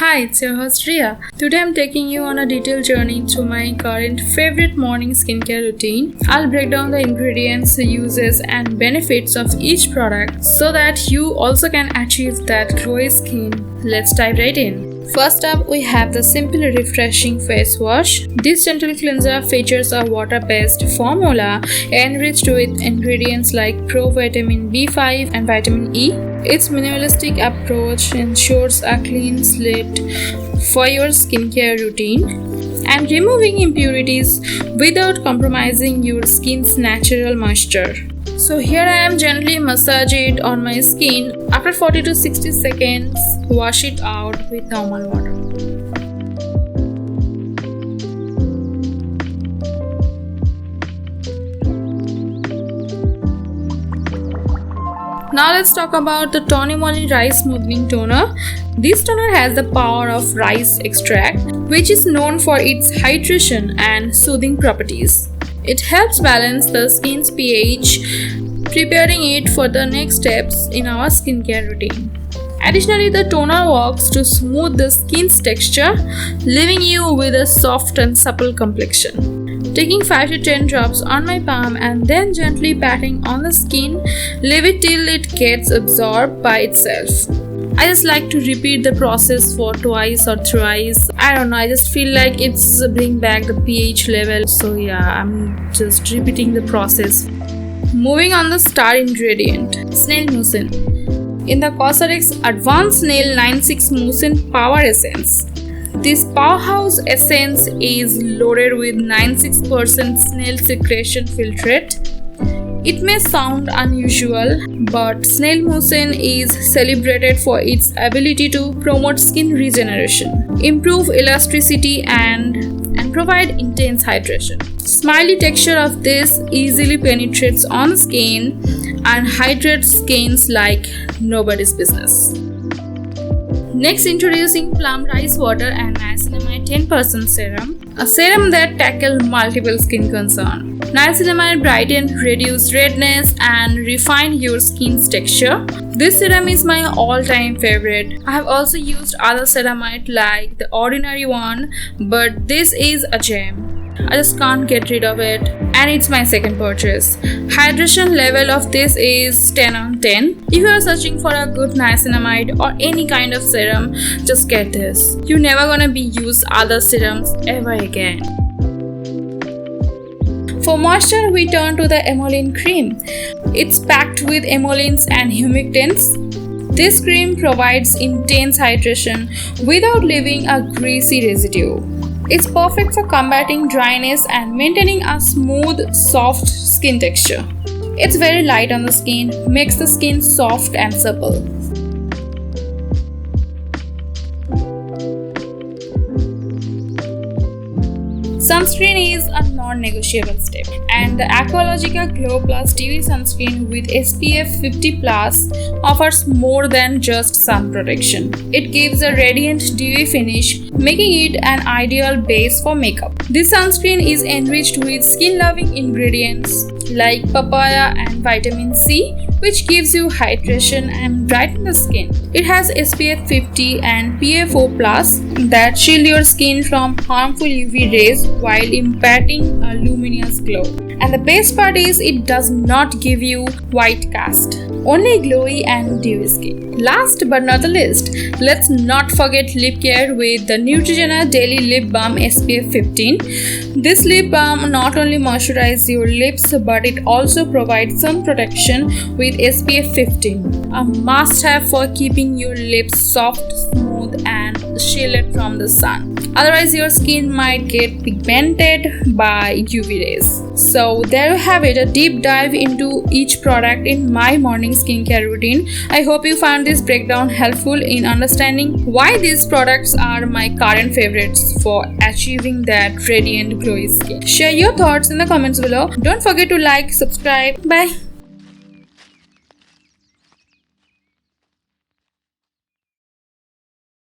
Hi, it's your host Ria. Today I'm taking you on a detailed journey through my current favorite morning skincare routine. I'll break down the ingredients, uses, and benefits of each product so that you also can achieve that glowy skin. Let's dive right in. First up, we have the Simply Refreshing Face Wash. This gentle cleanser features a water-based formula enriched with ingredients like provitamin B5 and vitamin E. Its minimalistic approach ensures a clean slate for your skincare routine and removing impurities without compromising your skin's natural moisture. So here I am gently massage it on my skin. After 40 to 60 seconds, wash it out with normal water. Now let's talk about the Tonimoli Rice Smoothing Toner. This toner has the power of rice extract, which is known for its hydration and soothing properties. It helps balance the skin's pH, preparing it for the next steps in our skincare routine. Additionally, the toner works to smooth the skin's texture, leaving you with a soft and supple complexion. Taking 5 to 10 drops on my palm and then gently patting on the skin, leave it till it gets absorbed by itself. I just like to repeat the process for twice or thrice. I don't know, I just feel like it's bring back the pH level. So yeah, I'm just repeating the process. Moving on the star ingredient, snail mucin. In the Cosrx Advanced Snail 96 Mucin Power Essence. This powerhouse essence is loaded with 96% snail secretion filtrate. It may sound unusual, but snail mucin is celebrated for its ability to promote skin regeneration, improve elasticity, and provide intense hydration. Smiley texture of this easily penetrates on skin and hydrates skins like nobody's business. Next, introducing Plum Rice Water and Niacinamide 10% Serum, a serum that tackles multiple skin concerns. Niacinamide brighten, reduce redness, and refine your skin's texture. This serum is my all-time favorite. I have also used other ceramide like the ordinary one, but this is a gem. I just can't get rid of it, and it's my second purchase. Hydration level of this is 10 on 10. If you are searching for a good niacinamide or any kind of serum, just get this. You're never gonna be use other serums ever again. For moisture, we turn to the Emollient Cream. It's packed with emollients and humectants. This cream provides intense hydration without leaving a greasy residue. It's perfect for combating dryness and maintaining a smooth, soft skin texture. It's very light on the skin, makes the skin soft and supple. Sunscreen is a non-negotiable step, and the Aqualogica Glow Plus Dewy Sunscreen with SPF 50 Plus offers more than just sun protection. It gives a radiant dewy finish, making it an ideal base for makeup. This sunscreen is enriched with skin-loving ingredients like papaya and vitamin C, which gives you hydration and brighten the skin. It has SPF 50 and PA4+ that shield your skin from harmful UV rays while imparting a luminous glow. And the best part is it does not give you white cast, only glowy and dewy skin. Last but not the least, let's not forget lip care with the Neutrogena Daily Lip Balm SPF 15. This lip balm not only moisturizes your lips, but it also provides sun protection with SPF 15, a must-have for keeping your lips soft, smooth, and shielded from the sun. Otherwise, your skin might get pigmented by UV rays. So there you have it, a deep dive into each product in my morning skincare routine. I hope you found this breakdown helpful in understanding why these products are my current favorites for achieving that radiant glowy skin. Share your thoughts in the comments below. Don't forget to like, subscribe. Bye.